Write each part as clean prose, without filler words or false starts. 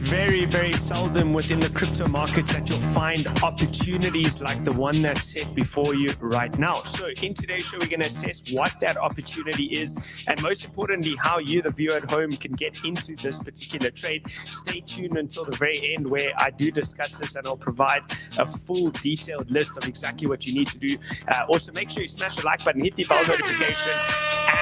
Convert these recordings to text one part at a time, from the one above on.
very seldom within the crypto markets that you'll find opportunities like the one that's set before you right now. So in today's show, we're going to assess what that opportunity is, and most importantly, how you, the viewer at home, can get into this particular trade. Stay tuned until the very end where I do discuss this, and I'll provide a full detailed list of exactly what you need to do. Also, make sure you smash the like button, hit the bell notification,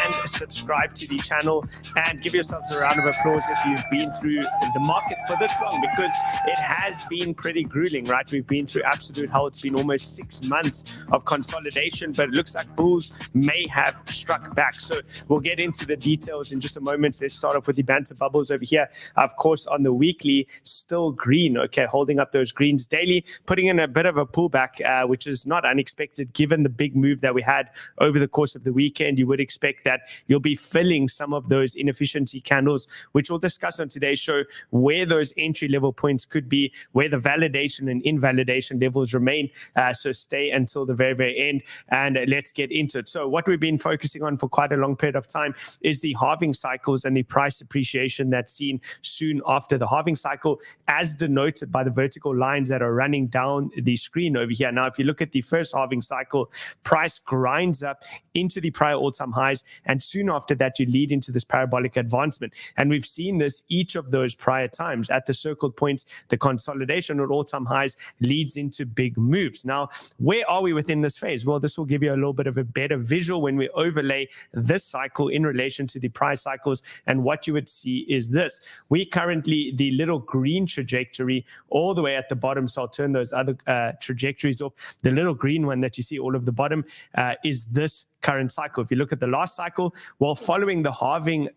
and subscribe to the channel, and give yourselves a round of applause if you've been through the market for this long, because it has been pretty grueling, right? We've been through absolute hell. It's been almost 6 months of consolidation, but it looks like bulls may have struck back. So we'll get into the details in just a moment. Let's start off with the banter bubbles over here. Of course, on the weekly, still green, okay, holding up those greens. Daily, putting in a bit of a pullback, which is not unexpected given the big move that we had over the course of the weekend. You would expect that you'll be filling some of those inefficiency candles, which we'll discuss on today's show, where those entry level points could be, where the validation and invalidation levels remain. So stay until the very end, and let's get into it. So what we've been focusing on for quite a long period of time is the halving cycles and the price appreciation that's seen soon after the halving cycle, as denoted by the vertical lines that are running down the screen over here. Now, if you look at the first halving cycle, price grinds up into the prior all-time highs, and soon after that you lead into this parabolic advancement. And we've seen this each of those prior times. At the circled points, the consolidation at all-time highs leads into big moves. Now, where are we within this phase? Well, this will give you a little bit of a better visual when we overlay this cycle in relation to the prior cycles. And what you would see is this. We currently, the little green trajectory all the way at the bottom, so I'll turn those other trajectories off. The little green one that you see all of the bottom is this current cycle. If you look at the last cycle, well, following the halving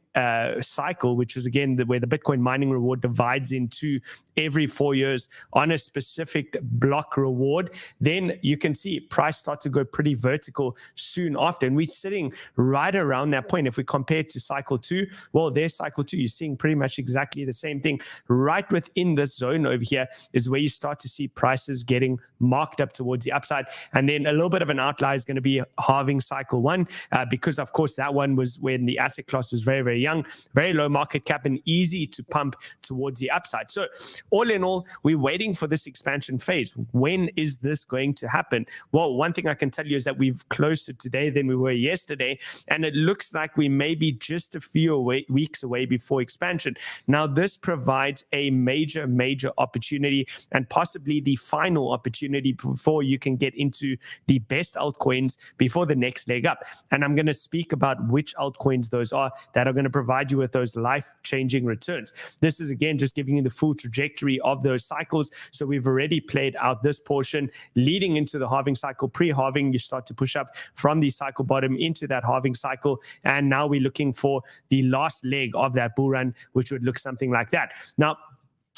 cycle, which is again where the Bitcoin mining reward divides into every 4 years on a specific block reward, then you can see price start to go pretty vertical soon after. And we're sitting right around that point. If we compare it to cycle 2, well, there's cycle 2. You're seeing pretty much exactly the same thing. Right within this zone over here is where you start to see prices getting marked up towards the upside. And then a little bit of an outlier is going to be halving cycle 1, because of course that one was when the asset class was very young, very low market cap, and easy to pump towards the upside. So all in all, we're waiting for this expansion phase. When is this going to happen? Well, one thing I can tell you is that we've closer today than we were yesterday, and it looks like we may be just a few weeks away before expansion. Now, this provides a major opportunity, and possibly the final opportunity before you can get into the best altcoins before the next leg up. And I'm going to speak about which altcoins those are that are going to provide you with those life-changing returns. This is again just giving you the full trajectory of those cycles. So we've already played out this portion leading into the halving cycle. Pre-halving, you start to push up from the cycle bottom into that halving cycle, and now we're looking for the last leg of that bull run, which would look something like that. Now,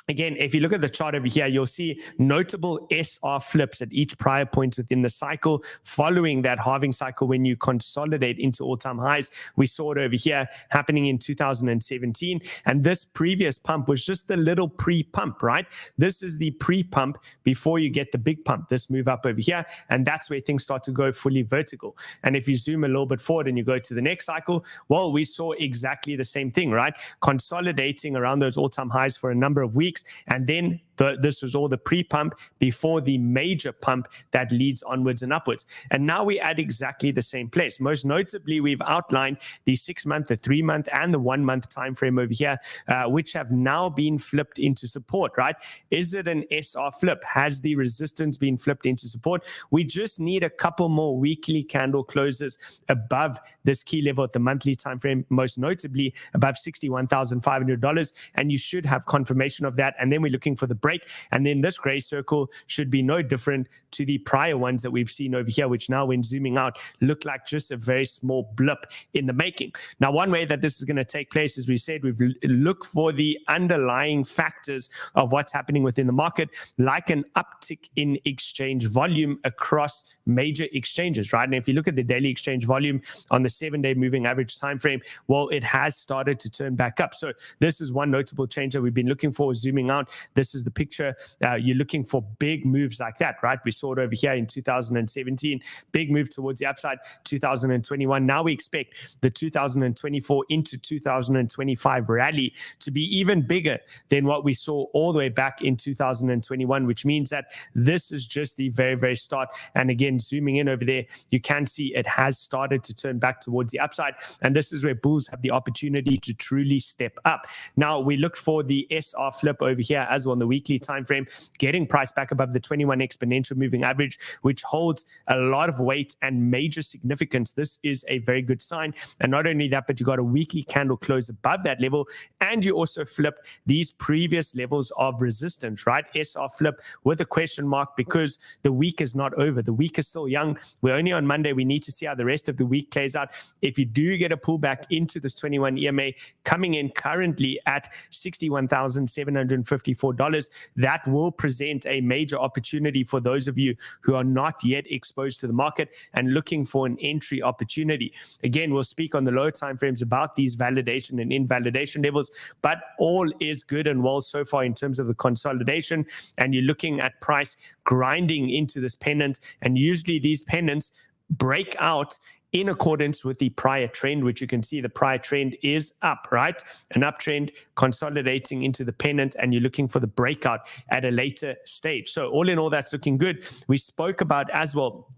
again, if you look at the chart over here, you'll see notable SR flips at each prior point within the cycle following that halving cycle when you consolidate into all-time highs. We saw it over here happening in 2017. And this previous pump was just the little pre-pump, right? This is the pre-pump before you get the big pump, this move up over here. And that's where things start to go fully vertical. And if you zoom a little bit forward and you go to the next cycle, well, we saw exactly the same thing, right? Consolidating around those all-time highs for a number of weeks. And then this was all the pre-pump before the major pump that leads onwards and upwards. And now we're at exactly the same place. Most notably, we've outlined the 6-month, the 3-month, and the 1-month time frame over here, which have now been flipped into support, right? Is it an SR flip? Has the resistance been flipped into support? We just need a couple more weekly candle closes above this key level at the monthly time frame, most notably above $61,500, and you should have confirmation of that. And then we're looking for the break, and then this gray circle should be no different to the prior ones that we've seen over here, which now when zooming out look like just a very small blip in the making. Now, one way that this is going to take place, as we said, we've look for the underlying factors of what's happening within the market, like an uptick in exchange volume across major exchanges, right? And if you look at the daily exchange volume on the 7-day moving average time frame, well, it has started to turn back up. So this is one notable change that we've been looking for. Zooming out, this is the picture, you're looking for big moves like that, right? We saw it over here in 2017, big move towards the upside, 2021. Now we expect the 2024 into 2025 rally to be even bigger than what we saw all the way back in 2021, which means that this is just the very, very start. And again, zooming in over there, you can see it has started to turn back towards the upside. And this is where bulls have the opportunity to truly step up. Now, we look for the SR flip over here as well on the weekly time frame, getting price back above the 21 exponential moving average, which holds a lot of weight and major significance. This is a very good sign. And not only that, but you got a weekly candle close above that level, and you also flipped these previous levels of resistance, right? SR flip with a question mark because the week is not over. The week is still young. We're only on Monday. We need to see how the rest of the week plays out. If you do get a pullback into this 21 EMA coming in currently at $61,754, that will present a major opportunity for those of you who are not yet exposed to the market and looking for an entry opportunity. Again, we'll speak on the lower time frames about these validation and invalidation levels, but all is good and well so far in terms of the consolidation. And you're looking at price grinding into this pennant, and usually these pennants break out in accordance with the prior trend, which you can see the prior trend is up, right? An uptrend consolidating into the pennant, and you're looking for the breakout at a later stage. So all in all, that's looking good. We spoke about as well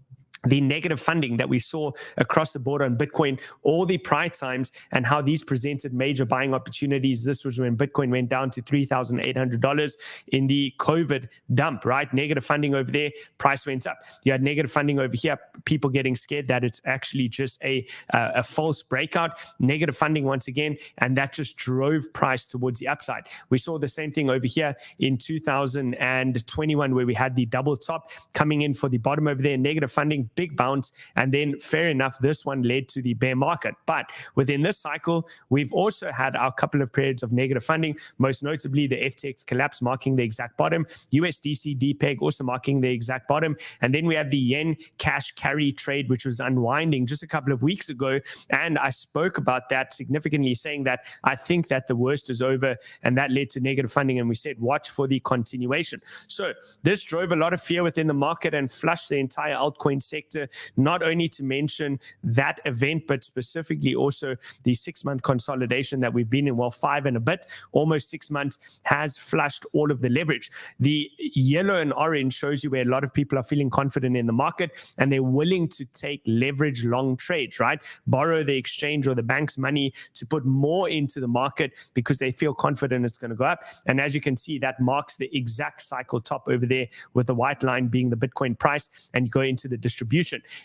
the negative funding that we saw across the board on Bitcoin all the prior times and how these presented major buying opportunities. This was when Bitcoin went down to $3,800 in the COVID dump, right? Negative funding over there, price went up. You had negative funding over here, people getting scared that it's actually just a false breakout. Negative funding once again, and that just drove price towards the upside. We saw the same thing over here in 2021 where we had the double top coming in for the bottom over there, negative funding, big bounce, and then fair enough, this one led to the bear market. But within this cycle, we've also had our couple of periods of negative funding, most notably the FTX collapse marking the exact bottom, USDC-D peg also marking the exact bottom, and then we have the yen cash carry trade, which was unwinding just a couple of weeks ago, and I spoke about that significantly, saying that I think that the worst is over, and that led to negative funding, and we said watch for the continuation. So this drove a lot of fear within the market and flushed the entire altcoin sector, not only to mention that event, but specifically also the 6-month consolidation that we've been in, well, 5 and a bit, almost 6 months, has flushed all of the leverage. The yellow and orange shows you where a lot of people are feeling confident in the market and they're willing to take leverage long trades, right? Borrow the exchange or the bank's money to put more into the market because they feel confident it's going to go up. And as you can see, that marks the exact cycle top over there, with the white line being the Bitcoin price, and you go into the distribution.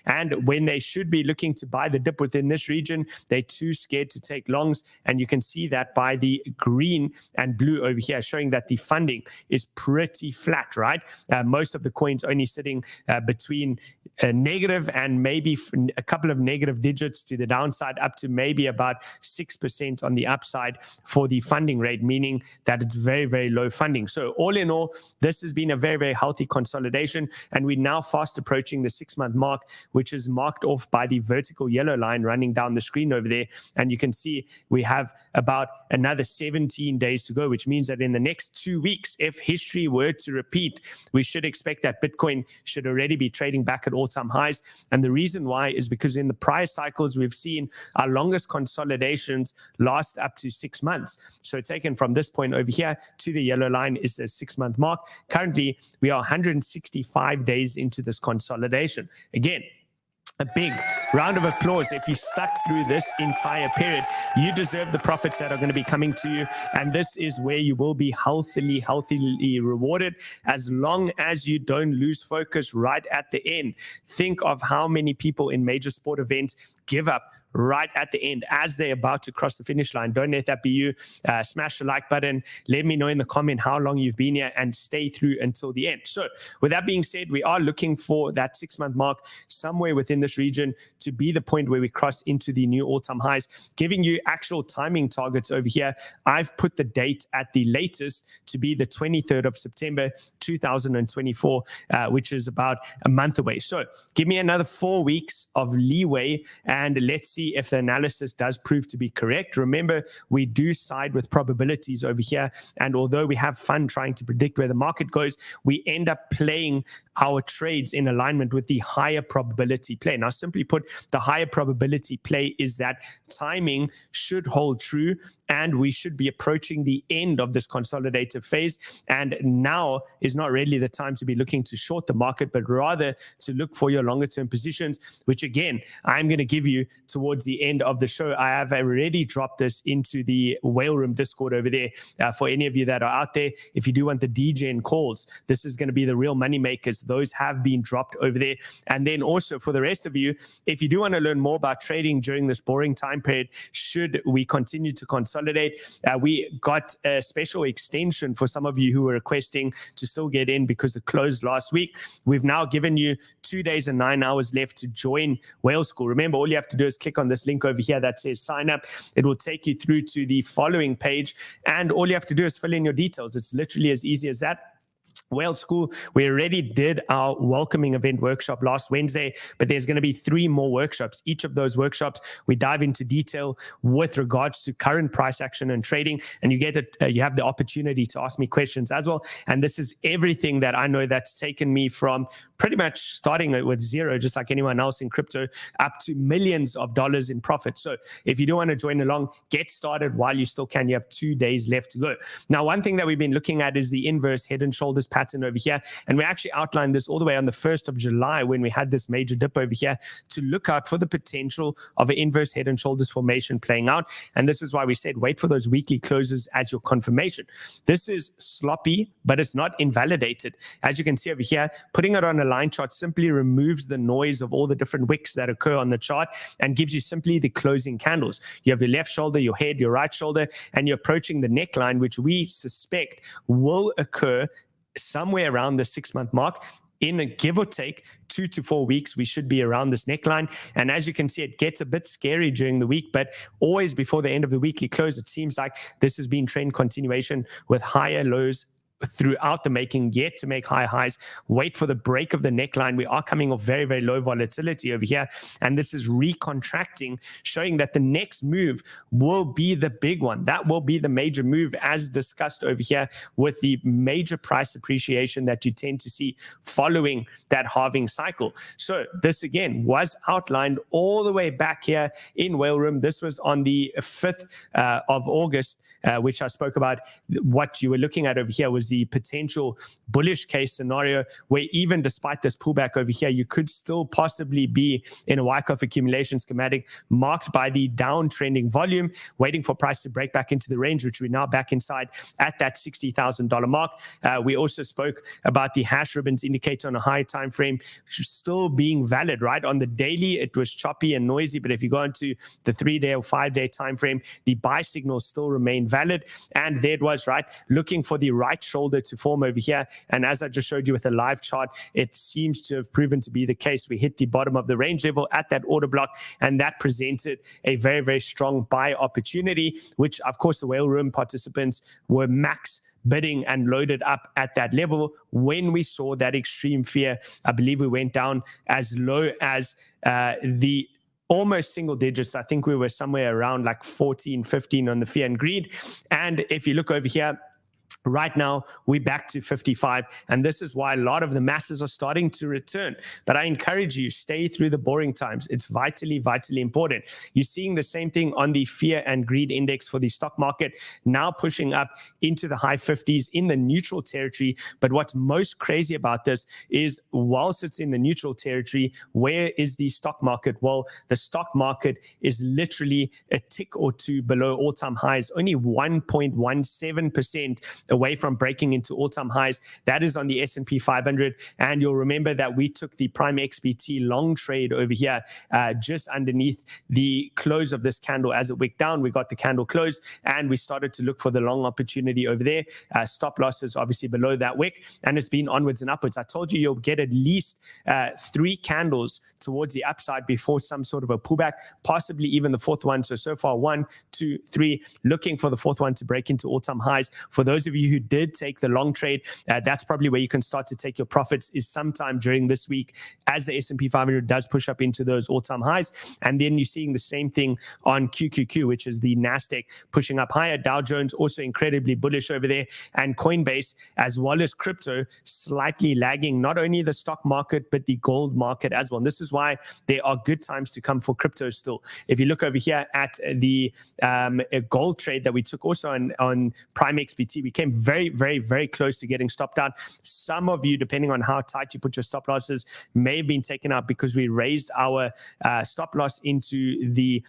And when they should be looking to buy the dip within this region, they're too scared to take longs. And you can see that by the green and blue over here, showing that the funding is pretty flat, right? Most of the coins only sitting between negative and maybe a couple of negative digits to the downside, up to maybe about 6% on the upside for the funding rate, meaning that it's very, very low funding. So all in all, this has been a very, very healthy consolidation, and we're now fast approaching the 6-month mark, which is marked off by the vertical yellow line running down the screen over there. And you can see we have about another 17 days to go, which means that in the next 2 weeks, if history were to repeat, we should expect that Bitcoin should already be trading back at all-time highs. And the reason why is because in the prior cycles, we've seen our longest consolidations last up to 6 months. So taken from this point over here to the yellow line is a 6-month mark. Currently, we are 165 days into this consolidation. Again, a big round of applause if you stuck through this entire period. You deserve the profits that are going to be coming to you, and this is where you will be healthily rewarded, as long as you don't lose focus right at the end. Think of how many people in major sport events give up right at the end as they're about to cross the finish line. Don't let that be you. Smash the like button. Let me know in the comment how long you've been here, and stay through until the end. So with that being said, we are looking for that 6-month mark somewhere within this region to be the point where we cross into the new all-time highs. Giving you actual timing targets over here, I've put the date at the latest to be the 23rd of September 2024, which is about a month away. So give me another 4 weeks of leeway, and let's see if the analysis does prove to be correct. Remember, we do side with probabilities over here, and although we have fun trying to predict where the market goes, we end up playing our trades in alignment with the higher probability play. Now, simply put, the higher probability play is that timing should hold true, and we should be approaching the end of this consolidative phase, and now is not really the time to be looking to short the market, but rather to look for your longer term positions, which again, I'm going to give you towards the end of the show. I have already dropped this into the Whale Room Discord over there. For any of you that are out there, if you do want the DJ calls, this is going to be the real money makers. Those have been dropped over there. And then also for the rest of you, if you do want to learn more about trading during this boring time period, should we continue to consolidate, we got a special extension for some of you who were requesting to still get in because it closed last week. We've now given you 2 days and 9 hours left to join Whale School. Remember, all you have to do is click on this link over here that says sign up. It will take you through to the following page, and all you have to do is fill in your details. It's literally as easy as that. Whale School, we already did our welcoming event workshop last Wednesday, but there's going to be 3 more workshops. Each of those workshops, we dive into detail with regards to current price action and trading, and you get it. You have the opportunity to ask me questions as well. And this is everything that I know that's taken me from pretty much starting with zero, just like anyone else in crypto, up to millions of dollars in profit. So if you do want to join along, get started while you still can. You have 2 days left to go. Now, one thing that we've been looking at is the inverse head and shoulders pattern over here. And we actually outlined this all the way on the 1st of July when we had this major dip over here to look out for the potential of an inverse head and shoulders formation playing out. And this is why we said, wait for those weekly closes as your confirmation. This is sloppy, but it's not invalidated. As you can see over here, putting it on a line chart simply removes the noise of all the different wicks that occur on the chart and gives you simply the closing candles. You have your left shoulder, your head, your right shoulder, and you're approaching the neckline, which we suspect will occur somewhere around the 6-month mark. In a give or take 2 to 4 weeks, we should be around this neckline. And as you can see, it gets a bit scary during the week, but always before the end of the weekly close, it seems like this has been trend continuation with higher lows throughout the making, yet to make high highs. Wait for the break of the neckline. We are coming off very, very low volatility over here, and this is recontracting, showing that the next move will be the big one. That will be the major move, as discussed over here, with the major price appreciation that you tend to see following that halving cycle. So this again was outlined all the way back here in Whale Room. This was on the 5th of August, which I spoke about. What you were looking at over here was the potential bullish case scenario where even despite this pullback over here, you could still possibly be in a Wyckoff accumulation schematic marked by the downtrending volume, waiting for price to break back into the range, which we're now back inside at that $60,000 mark. We also spoke about the hash ribbons indicator on a higher time frame still being valid, right? On the daily, it was choppy and noisy, but if you go into the 3-day or 5-day time frame, the buy signals still remain valid. And there it was, right? Looking for the right shoulder to form over here. And as I just showed you with a live chart, it seems to have proven to be the case. We hit the bottom of the range level at that order block, and that presented a very, very strong buy opportunity, which of course the Whale Room participants were max bidding and loaded up at that level. When we saw that extreme fear, I believe we went down as low as the almost single digits. I think we were somewhere around like 14, 15 on the fear and greed. And if you look over here, right now, we're back to 55, and this is why a lot of the masses are starting to return. But I encourage you, stay through the boring times. It's vitally, vitally important. You're seeing the same thing on the fear and greed index for the stock market, now pushing up into the high 50s in the neutral territory. But what's most crazy about this is whilst it's in the neutral territory, where is the stock market? Well, the stock market is literally a tick or two below all-time highs, only 1.17% away from breaking into all-time highs. That is on the S&P 500. And you'll remember that we took the Prime XBT long trade over here just underneath the close of this candle. As it wicked down, we got the candle close, and we started to look for the long opportunity over there. Stop losses obviously below that wick, and it's been onwards and upwards. I told you you'll get at least 3 candles towards the upside before some sort of a pullback, possibly even the 4th one. So far 1, 2, 3, looking for the 4th one to break into all-time highs. For those of you you who did take the long trade, that's probably where you can start to take your profits, is sometime during this week as the S&P 500 does push up into those all-time highs. And then you're seeing the same thing on QQQ, which is the NASDAQ pushing up higher. Dow Jones also incredibly bullish over there, and Coinbase as well as crypto slightly lagging not only the stock market but the gold market as well. And this is why there are good times to come for crypto still. If you look over here at the gold trade that we took also on Prime XBT, we came very, very, very close to getting stopped out. Some of you, depending on how tight you put your stop losses, may have been taken out because we raised our stop loss into the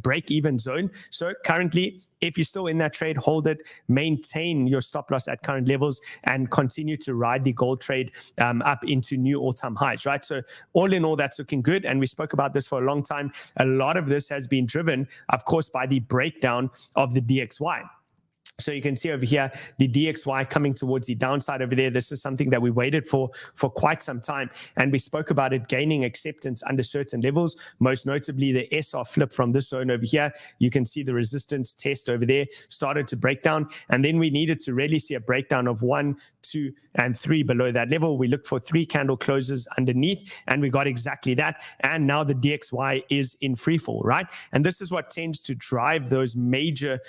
break-even zone. So currently, if you're still in that trade, hold it, maintain your stop loss at current levels, and continue to ride the gold trade up into new all-time highs, right? So all in all, that's looking good. And we spoke about this for a long time. A lot of this has been driven, of course, by the breakdown of the DXY. So you can see over here, the DXY coming towards the downside over there. This is something that we waited for quite some time. And we spoke about it gaining acceptance under certain levels, most notably the SR flip from this zone over here. You can see the resistance test over there started to break down. And then we needed to really see a breakdown of 1, 2, and 3 below that level. We looked for 3 candle closes underneath, and we got exactly that. And now the DXY is in free fall, right? And this is what tends to drive those major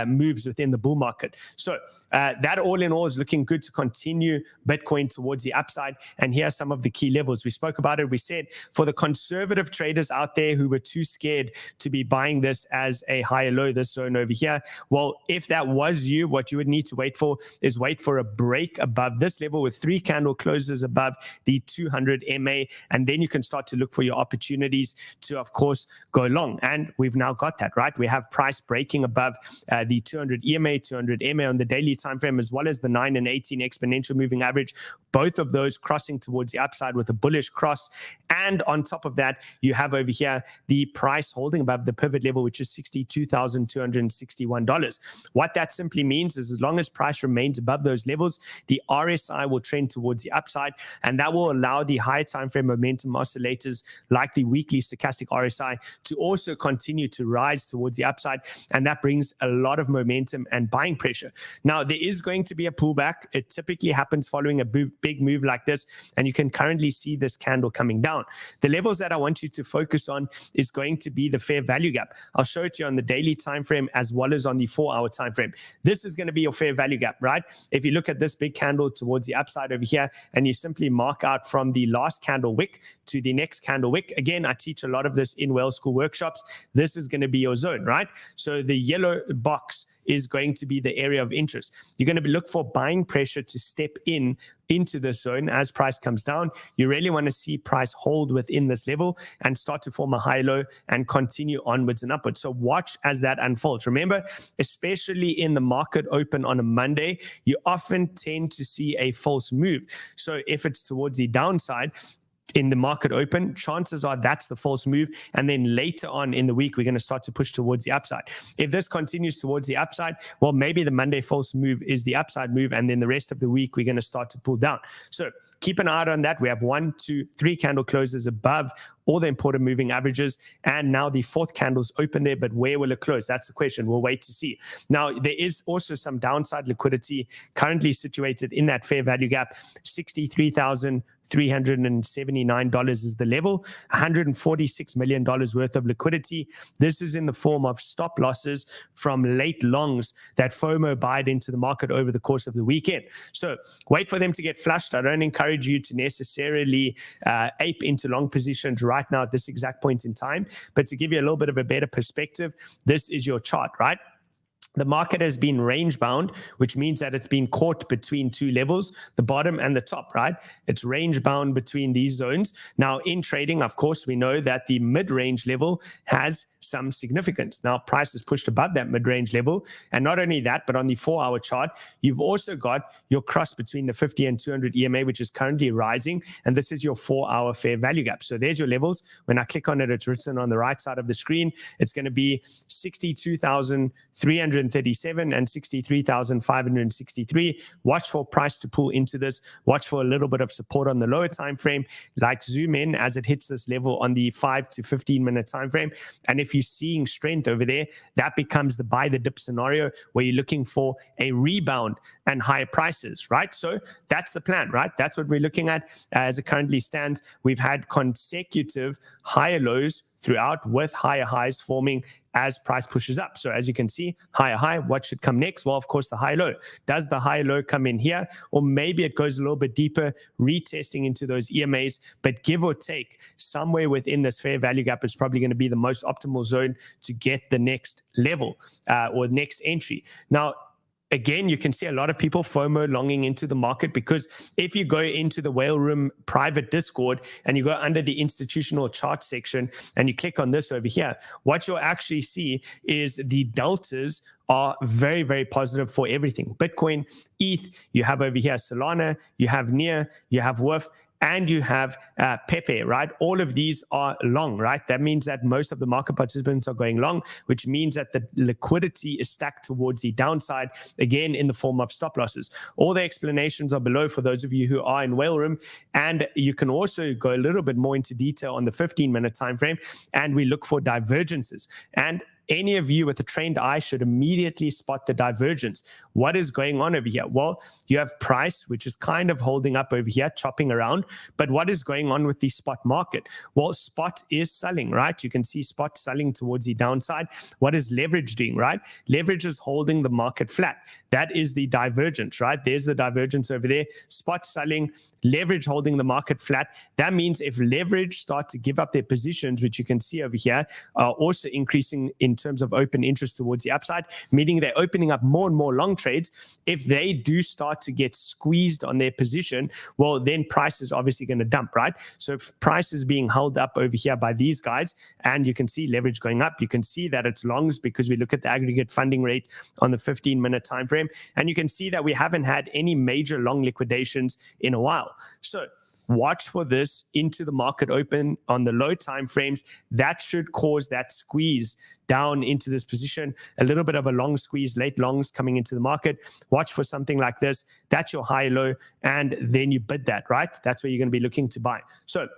moves within the bull market. So that all in all is looking good to continue Bitcoin towards the upside. And here are some of the key levels. We spoke about it. We said for the conservative traders out there who were too scared to be buying this as a higher low, this zone over here, well, if that was you, what you would need to wait for is wait for a break above this level with 3 candle closes above the 200 MA, and then you can start to look for your opportunities to, of course, go long. And we've now got that, right? We have price breaking above the 200 EMA, 200 MA on the daily time frame, as well as the 9 and 18 exponential moving average, both of those crossing towards the upside with a bullish cross. And on top of that, you have over here the price holding above the pivot level, which is $62,261. What that simply means is as long as price remains above those levels, the RSI will trend towards the upside, and that will allow the higher time frame momentum oscillators like the weekly stochastic RSI to also continue to rise towards the upside, and that brings a lot of momentum and buying pressure. Now, there is going to be a pullback. It typically happens following a big move like this, and you can currently see this candle coming down. The levels that I want you to focus on is going to be the fair value gap. I'll show it to you on the daily time frame as well as on the 4-hour time frame. This is going to be your fair value gap, right? If you look at this big candle towards the upside over here, and you simply mark out from the last candle wick to the next candle wick. Again, I teach a lot of this in Well School workshops. This is going to be your zone, right? So the yellow box is going to be the area of interest. You're going to look for buying pressure to step into this zone as price comes down. You really want to see price hold within this level and start to form a high low and continue onwards and upwards. So watch as that unfolds. Remember, especially in the market open on a Monday, you often tend to see a false move. So if it's towards the downside, in the market open, chances are that's the false move. And then later on in the week, we're going to start to push towards the upside. If this continues towards the upside, well, maybe the Monday false move is the upside move. And then the rest of the week, we're going to start to pull down. So keep an eye out on that. We have 1, 2, 3 candle closes above all the important moving averages. And now the 4th candle's open there, but where will it close? That's the question. We'll wait to see. Now, there is also some downside liquidity currently situated in that fair value gap. $63,379 is the level, $146 million worth of liquidity. This is in the form of stop losses from late longs that FOMO buyed into the market over the course of the weekend. So wait for them to get flushed. I don't encourage you to necessarily ape into long positions right now at this exact point in time, but to give you a little bit of a better perspective, this is your chart, right? The market has been range bound, which means that it's been caught between 2 levels, the bottom and the top, right? It's range bound between these zones. Now, in trading, of course, we know that the mid-range level has some significance. Now, price is pushed above that mid-range level. And not only that, but on the 4-hour chart, you've also got your cross between the 50 and 200 EMA, which is currently rising. And this is your 4-hour fair value gap. So there's your levels. When I click on it, it's written on the right side of the screen. It's going to be $62,379 137 and 63,563. Watch for price to pull into this. Watch for a little bit of support on the lower time frame, like zoom in as it hits this level on the 5 to 15 minute time frame. And if you're seeing strength over there, that becomes the buy the dip scenario where you're looking for a rebound and higher prices, right? So that's the plan, right? That's what we're looking at as it currently stands. We've had consecutive higher lows throughout with higher highs forming as price pushes up. So as you can see, higher high, what should come next? Well, of course, the high low. Does the high low come in here? Or maybe it goes a little bit deeper, retesting into those EMAs, but give or take, somewhere within this fair value gap is probably going to be the most optimal zone to get the next level or next entry. Now, again, you can see a lot of people FOMO longing into the market, because if you go into the Whale Room private Discord and you go under the institutional chart section and you click on this over here, what you'll actually see is the deltas are very, very positive for everything. Bitcoin, ETH, you have over here Solana, you have NEAR, you have WIF, and you have 𝗕𝗘𝗢𝗢, right? All of these are long, right? That means that most of the market participants are going long, which means that the liquidity is stacked towards the downside, again, in the form of stop losses. All the explanations are below for those of you who are in Whale Room, and you can also go a little bit more into detail on the 15-minute time frame, and we look for divergences. And any of you with a trained eye should immediately spot the divergence. What is going on over here? Well, you have price, which is kind of holding up over here, chopping around. But what is going on with the spot market? Well, spot is selling, right? You can see spot selling towards the downside. What is leverage doing, right? Leverage is holding the market flat. That is the divergence, right? There's the divergence over there. Spot selling, leverage holding the market flat. That means if leverage start to give up their positions, which you can see over here, are also increasing in terms of open interest towards the upside, meaning they're opening up more and more long trades. If they do start to get squeezed on their position, well, then price is obviously going to dump, right? So if price is being held up over here by these guys, and you can see leverage going up, you can see that it's longs because we look at the aggregate funding rate on the 15-minute time frame, and you can see that we haven't had any major long liquidations in a while. So watch for this into the market open on the low time frames. That should cause that squeeze down into this position, a little bit of a long squeeze, late longs coming into the market. Watch for something like this. That's your high low, and then you bid that, right? That's where you're going to be looking to buy. So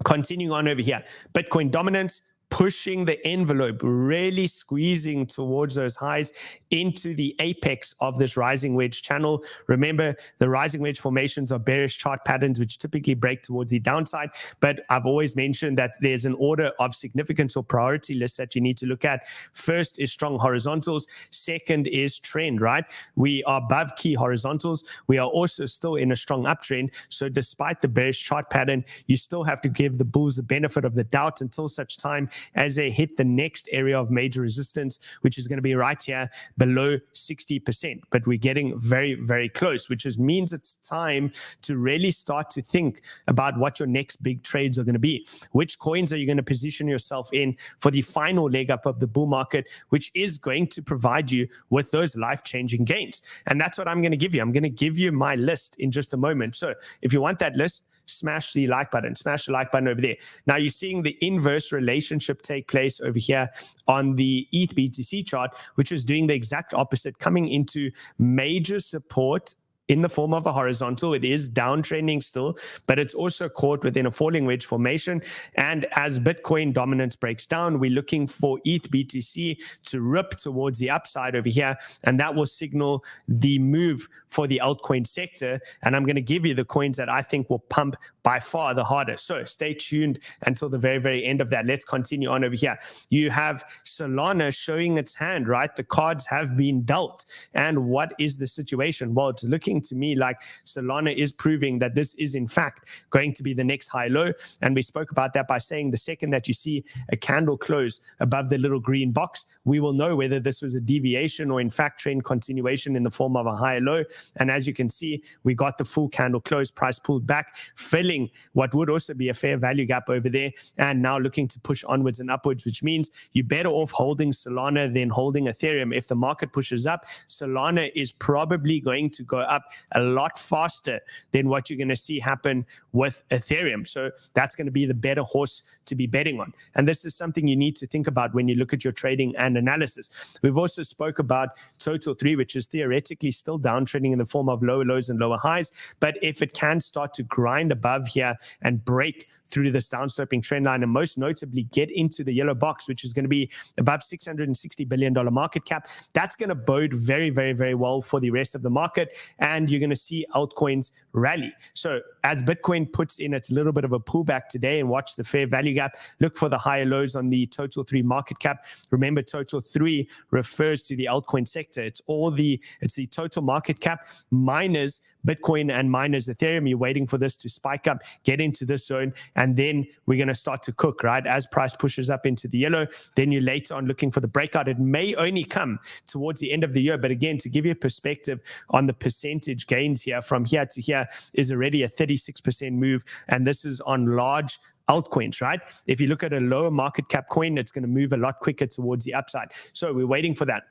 continuing on over here, Bitcoin dominance, pushing the envelope, really squeezing towards those highs into the apex of this rising wedge channel. Remember, the rising wedge formations are bearish chart patterns, which typically break towards the downside. But I've always mentioned that there's an order of significance or priority list that you need to look at. First is strong horizontals. Second is trend, right? We are above key horizontals. We are also still in a strong uptrend. So despite the bearish chart pattern, you still have to give the bulls the benefit of the doubt until such time as they hit the next area of major resistance, which is going to be right here below 60%. But we're getting very, very close, which means it's time to really start to think about what your next big trades are going to be. Which coins are you going to position yourself in for the final leg up of the bull market, which is going to provide you with those life-changing gains? And that's what I'm going to give you. I'm going to give you my list in just a moment. So if you want that list, smash the like button, smash the like button over there. Now you're seeing the inverse relationship take place over here on the ETH BTC chart, which is doing the exact opposite, coming into major support in the form of a horizontal. It is downtrending still, but it's also caught within a falling wedge formation. And as Bitcoin dominance breaks down, we're looking for ETH BTC to rip towards the upside over here, and that will signal the move for the altcoin sector. And I'm going to give you the coins that I think will pump by far the hardest. So stay tuned until the very, very end of that. Let's continue on over here. You have Solana showing its hand, right? The cards have been dealt. And what is the situation? Well, it's looking to me like Solana is proving that this is in fact going to be the next high low. And we spoke about that by saying the second that you see a candle close above the little green box, we will know whether this was a deviation or in fact trend continuation in the form of a higher low. And as you can see, we got the full candle close, price pulled back, filling what would also be a fair value gap over there, and now looking to push onwards and upwards, which means you're better off holding Solana than holding Ethereum. If the market pushes up, Solana is probably going to go up a lot faster than what you're going to see happen with Ethereum. So that's going to be the better horse to be betting on. And this is something you need to think about when you look at your trading and analysis. We've also spoke about Total 3, which is theoretically still downtrending in the form of lower lows and lower highs. But if it can start to grind above here and break through this downsloping trend line, and most notably get into the yellow box, which is going to be above $660 billion market cap, that's going to bode very, very, very well for the rest of the market, and you're going to see altcoins rally. So as Bitcoin puts in its little bit of a pullback today, and watch the fair value gap, look for the higher lows on the Total 3 market cap. Remember, Total 3 refers to the altcoin sector. It's the total market cap minus Bitcoin and minus Ethereum. You're waiting for this to spike up, get into this zone, and then we're going to start to cook, right? As price pushes up into the yellow, then you're later on looking for the breakout. It may only come towards the end of the year, but again, to give you a perspective on the percentage gains here, from here to here is already a 36% move, and this is on large altcoins, right? If you look at a lower market cap coin, it's going to move a lot quicker towards the upside. So we're waiting for that.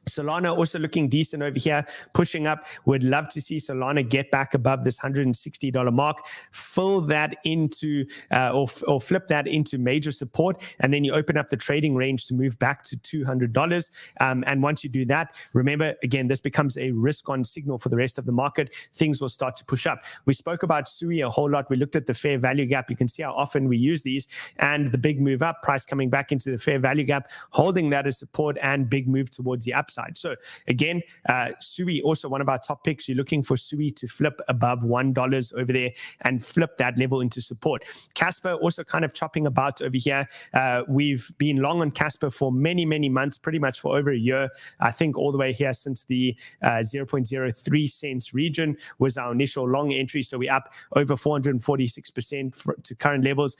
Solana also looking decent over here, pushing up. Would love to see Solana get back above this $160 mark, fill that into or flip that into major support, and then you open up the trading range to move back to $200. And once you do that, remember, again, this becomes a risk-on signal for the rest of the market. Things will start to push up. We spoke about SUI a whole lot. We looked at the fair value gap. You can see how often we use these, and the big move up, price coming back into the fair value gap, holding that as support, and big move towards the upside. So again, SUI, also one of our top picks. You're looking for SUI to flip above $1 over there and flip that level into support. Casper also kind of chopping about over here. We've been long on Casper for many, many months, pretty much for over a year. I think all the way here since the 0.03 cents region was our initial long entry. So we're up over 446% to current levels.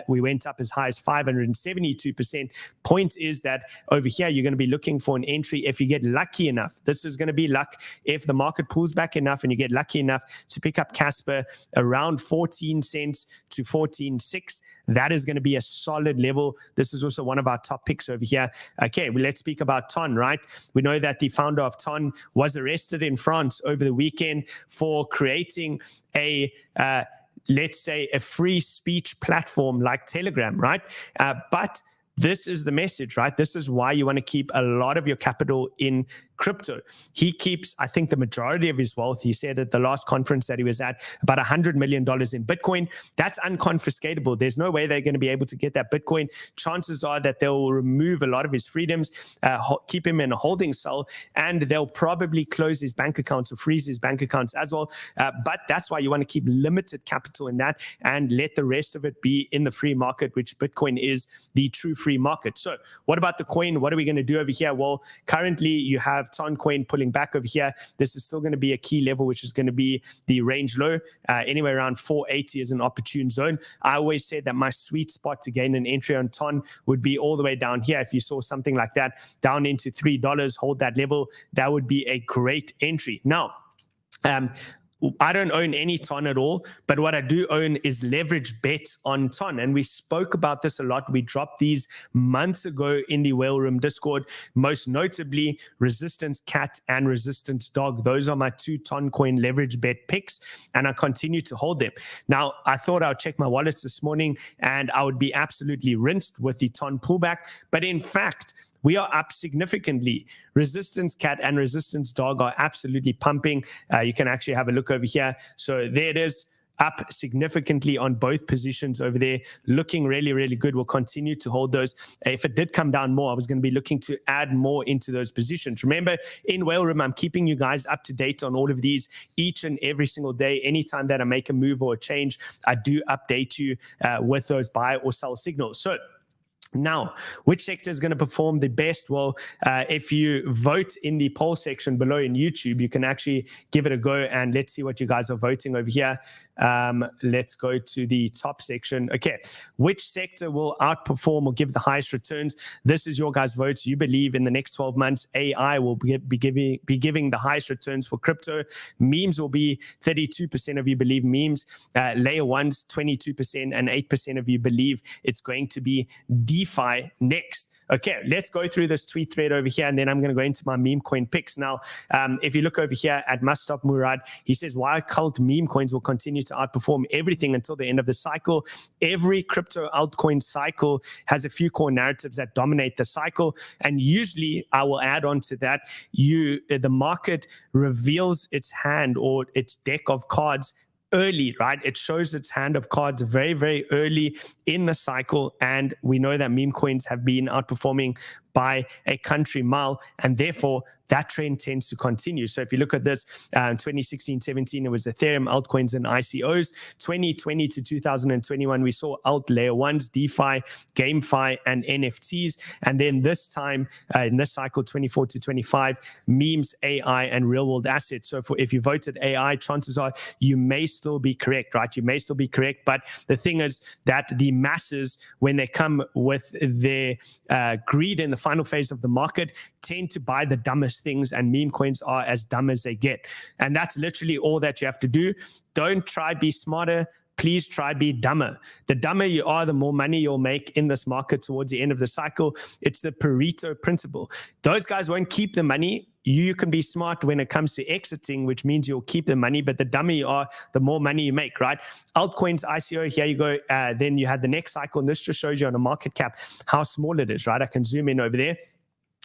We went up as high as 572%. Point is that over here, you're going to be looking for an entry if you get lucky enough. This is going to be luck. If the market pulls back enough and you get lucky enough to pick up Casper around 14 cents to 14.6, that is going to be a solid level. This is also one of our top picks over here. Okay, well, let's speak about Ton, right? We know that the founder of Ton was arrested in France over the weekend for creating a let's say a free speech platform like Telegram, right? But this is the message, right? This is why you want to keep a lot of your capital in crypto. He keeps, I think, the majority of his wealth. He said at the last conference that he was at, about $100 million in Bitcoin. That's unconfiscatable. There's no way they're going to be able to get that Bitcoin. Chances are that they'll remove a lot of his freedoms, keep him in a holding cell, and they'll probably close his bank accounts or freeze his bank accounts as well. But that's why you want to keep limited capital in that and let the rest of it be in the free market, which Bitcoin is the true free market. So what about the coin? What are we going to do over here? Well, currently you have Toncoin pulling back over here. This is still going to be a key level, which is going to be the range low. Anywhere around 480 is an opportune zone. I always said that my sweet spot to gain an entry on Ton would be all the way down here. If you saw something like that down into $3, hold that level, that would be a great entry. Now, I don't own any Ton at all, but what I do own is leverage bets on Ton. And we spoke about this a lot. We dropped these months ago in the Whale Room Discord, most notably Resistance Cat and Resistance Dog. Those are my two Toncoin leverage bet picks, and I continue to hold them. Now, I thought I'd check my wallets this morning and I would be absolutely rinsed with the Ton pullback. But in fact, we are up significantly. Resistance Cat and Resistance Dog are absolutely pumping. You can actually have a look over here. So there it is, up significantly on both positions over there, looking really, really good. We'll continue to hold those. If it did come down more, I was going to be looking to add more into those positions. Remember, in Whale Room, I'm keeping you guys up to date on all of these each and every single day. Anytime that I make a move or a change, I do update you with those buy or sell signals. So now, which sector is going to perform the best? Well, if you vote in the poll section below in YouTube, you can actually give it a go, and let's see what you guys are voting over here. Let's go to the top section. Okay, which sector will outperform or give the highest returns? This is your guys' votes. You believe in the next 12 months, AI will be giving the highest returns for crypto. Memes will be 32% of you believe memes. Layer ones, 22%, and 8% of you believe it's going to be DeFi next. Okay, let's go through this tweet thread over here, and then I'm going to go into my meme coin picks. Now, if you look over here at Mustop Murad, he says, why cult meme coins will continue to outperform everything until the end of the cycle. Every crypto altcoin cycle has a few core narratives that dominate the cycle. And usually, I will add on to that, the market reveals its hand or its deck of cards early, right? It shows its hand of cards very, very early in the cycle. And we know that meme coins have been outperforming by a country mile, and therefore that trend tends to continue. So if you look at this, 2016-17, it was Ethereum, altcoins, and ICOs. 2020 to 2021, we saw alt layer ones, DeFi, GameFi, and NFTs. And then this time, in this cycle, 24 to 25, memes, AI, and real-world assets. So if you voted AI, chances are you may still be correct, right? You may still be correct. But the thing is that the masses, when they come with their greed in the final phase of the market, tend to buy the dumbest things, and meme coins are as dumb as they get. And that's literally all that you have to do. Don't try be smarter. Please try be dumber. The dumber you are, the more money you'll make in this market towards the end of the cycle. It's the Pareto principle. Those guys won't keep the money. You can be smart when it comes to exiting, which means you'll keep the money, but the dumber you are, the more money you make, right? Altcoins, ICO, here you go. Then you had the next cycle, and this just shows you on a market cap how small it is, right? I can zoom in over there.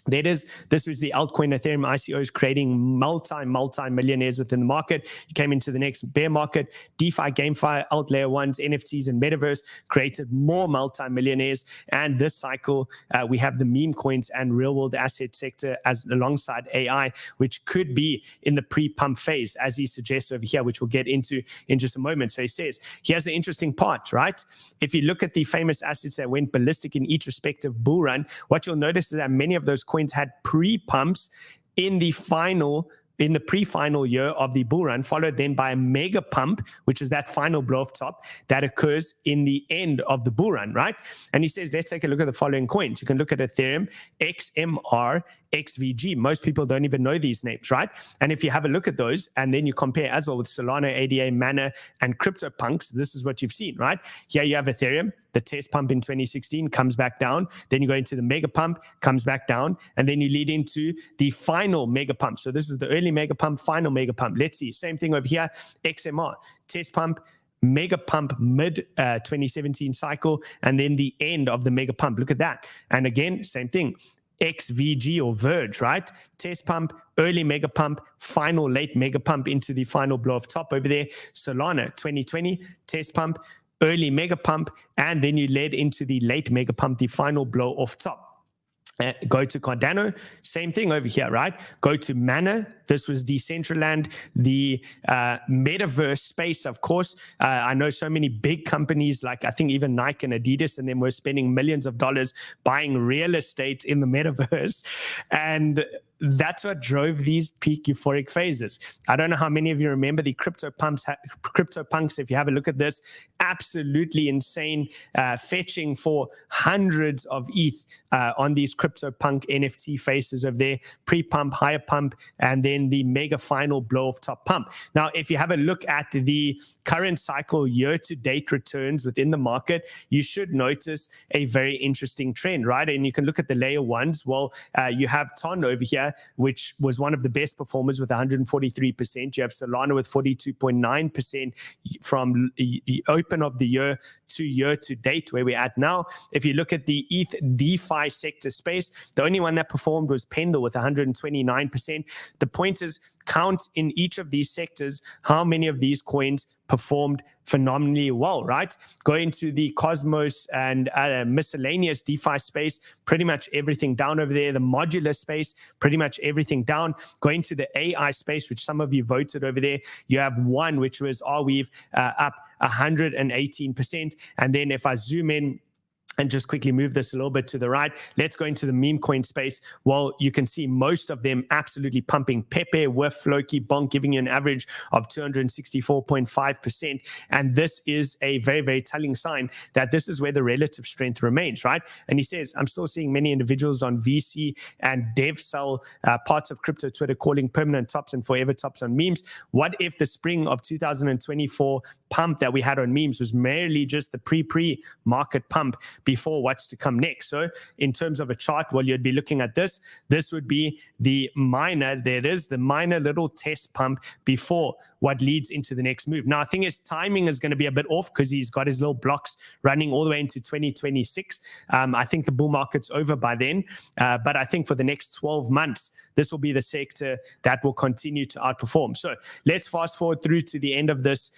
This was the altcoin Ethereum ICOs creating multi-millionaires within the market. You came into the next bear market, DeFi, GameFi, alt layer ones, NFTs, and metaverse created more multi-millionaires. And this cycle, we have the meme coins and real world asset sector as alongside AI, which could be in the pre-pump phase, as he suggests over here, which we'll get into in just a moment. So he says, here's the interesting part, right? If you look at the famous assets that went ballistic in each respective bull run, what you'll notice is that many of those coins had pre-pumps in the pre-final year of the bull run, followed then by a mega pump, which is that final blow off top that occurs in the end of the bull run, right? And he says, let's take a look at the following coins. You can look at Ethereum, XMR, XVG. Most people don't even know these names, right? And if you have a look at those and then you compare as well with Solana, ADA, Mana, and CryptoPunks, this is what you've seen, right? Here you have Ethereum, the test pump in 2016 comes back down. Then you go into the mega pump, comes back down. And then you lead into the final mega pump. So this is the early mega pump, final mega pump. Let's see. Same thing over here. XMR, test pump, mega pump mid 2017 cycle, and then the end of the mega pump. Look at that. And again, same thing. XVG or Verge, right? Test pump, early mega pump, final late mega pump into the final blow off top over there. Solana 2020, test pump, early mega pump, and then you led into the late mega pump, the final blow off top. Go to Cardano, same thing over here, right? Go to Mana. This was Decentraland, the metaverse space, of course. I know so many big companies, like I think even Nike and Adidas, and them were spending millions of dollars buying real estate in the metaverse. And that's what drove these peak euphoric phases. I don't know how many of you remember the CryptoPunks. If you have a look at this, absolutely insane, fetching for hundreds of ETH on these CryptoPunk NFT faces over there, pre-pump, higher pump, and then the mega final blow off top pump. Now, if you have a look at the current cycle year-to-date returns within the market, you should notice a very interesting trend, right? And you can look at the layer ones. Well, you have TON over here, which was one of the best performers with 143%. You have Solana with 42.9% from open of the year to year to date, where we're at now. If you look at the ETH DeFi sector space, the only one that performed was Pendle with 129%. The point is, count in each of these sectors how many of these coins performed phenomenally well, right? Go into the Cosmos and miscellaneous DeFi space, pretty much everything down over there. The modular space, pretty much everything down. Go into the AI space, which some of you voted over there. You have one, which was Arweave, up 118%. And then if I zoom in and just quickly move this a little bit to the right, let's go into the meme coin space. Well, you can see most of them absolutely pumping. Pepe, Whiff, Floki, Bonk, giving you an average of 264.5%. And this is a very, very telling sign that this is where the relative strength remains, right? And he says, I'm still seeing many individuals on VC and dev sell parts of crypto Twitter calling permanent tops and forever tops on memes. What if the spring of 2024 pump that we had on memes was merely just the pre-market pump, before what's to come next. So in terms of a chart, well, you'd be looking at this. This would be the minor, there it is, the minor little test pump before what leads into the next move. Now, I think his timing is going to be a bit off because he's got his little blocks running all the way into 2026. I think the bull market's over by then, but I think for the next 12 months, this will be the sector that will continue to outperform. So let's fast forward through to the end of this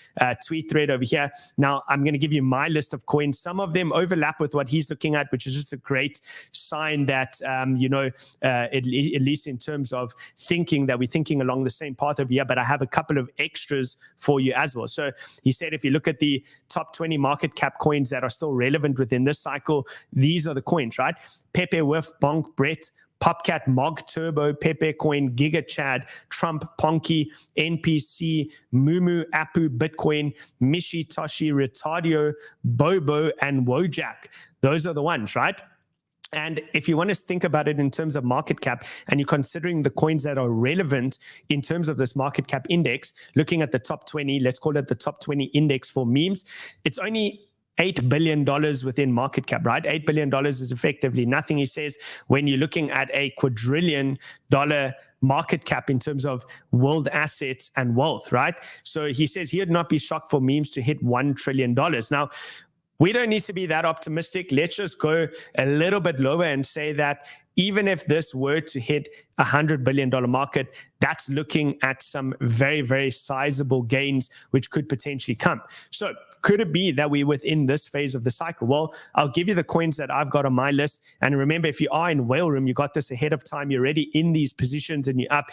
tweet thread over here. Now, I'm going to give you my list of coins. Some of them overlap with what he's looking at, which is just a great sign that, at least in terms of thinking, that we're thinking along the same path over here, but I have a couple of extras for you as well. So he said, if you look at the top 20 market cap coins that are still relevant within this cycle, these are the coins, right? 𝗕𝗬𝗕𝗢, Bonk, Brett, Popcat, Mog, Turbo, 𝗕𝗬𝗕𝗄, 𝗕𝗫𝗕, Trump, Ponky, NPC, 𝗬𝗚𝗚𝗎𝗡𝗚, Bitcoin, Mishi, Toshi, Retardio, Bobo, and Wojak. Those are the ones, right? And if you want to think about it in terms of market cap, and you're considering the coins that are relevant in terms of this market cap index, looking at the top 20, let's call it the top 20 index for memes, it's only $8 billion within market cap, right? $8 billion is effectively nothing. He says when you're looking at a $250 billion market cap in terms of world assets and wealth, right? So he says he would not be shocked for memes to hit $1 trillion. Now, we don't need to be that optimistic. Let's just go a little bit lower and say that even if this were to hit $100 billion market, that's looking at some very, very sizable gains, which could potentially come. So could it be that we're within this phase of the cycle? Well, I'll give you the coins that I've got on my list. And remember, if you are in whale room, you got this ahead of time. You're already in these positions and you're up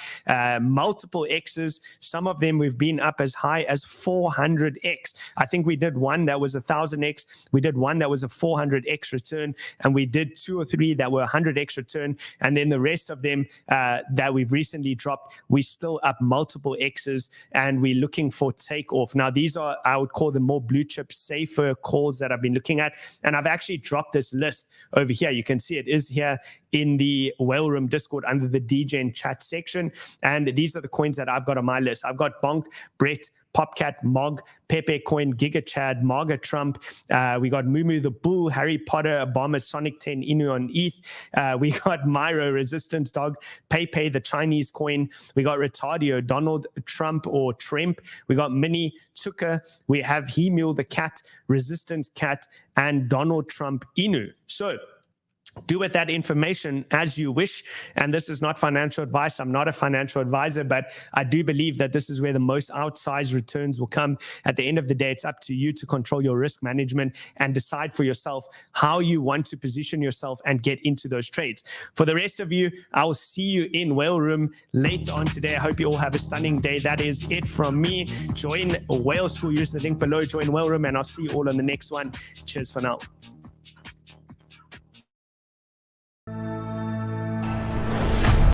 multiple X's. Some of them we've been up as high as 400X. I think we did one that was 1,000X. We did one that was a 400X return. And we did 2 or 3 that were 100X return. And then the rest of them that we've recently dropped, we're still up multiple X's and we're looking for takeoff. Now, these are, I would call them more blue chip, safer calls that I've been looking at. And I've actually dropped this list over here. You can see it is here in the Whale Room Discord under the DGen chat section. And these are the coins that I've got on my list. I've got Bonk, Brett, Popcat, Mog, 𝗕𝗬𝗕𝗄, GigaChad, Marga Trump. We got Moo the Bull, Harry Potter, Obama, Sonic 10, Inu on ETH. We got Myro, Resistance Dog, 𝗕𝗫𝗕, the Chinese coin. We got Retardio, Donald Trump or Tremp. We got Mini, 𝗬𝗘𝗢𝗢. We have 𝗕𝗬𝗕𝗓𝗓 the cat, Resistance Cat, and Donald Trump Inu. So do with that information as you wish. And this is not financial advice. I'm not a financial advisor, but I do believe that this is where the most outsized returns will come. At the end of the day, it's up to you to control your risk management and decide for yourself how you want to position yourself and get into those trades. For the rest of you, I'll see you in Whale Room later on today. I hope you all have a stunning day. That is it from me. Join Whale School. Use the link below. Join Whale Room, and I'll see you all on the next one. Cheers for now.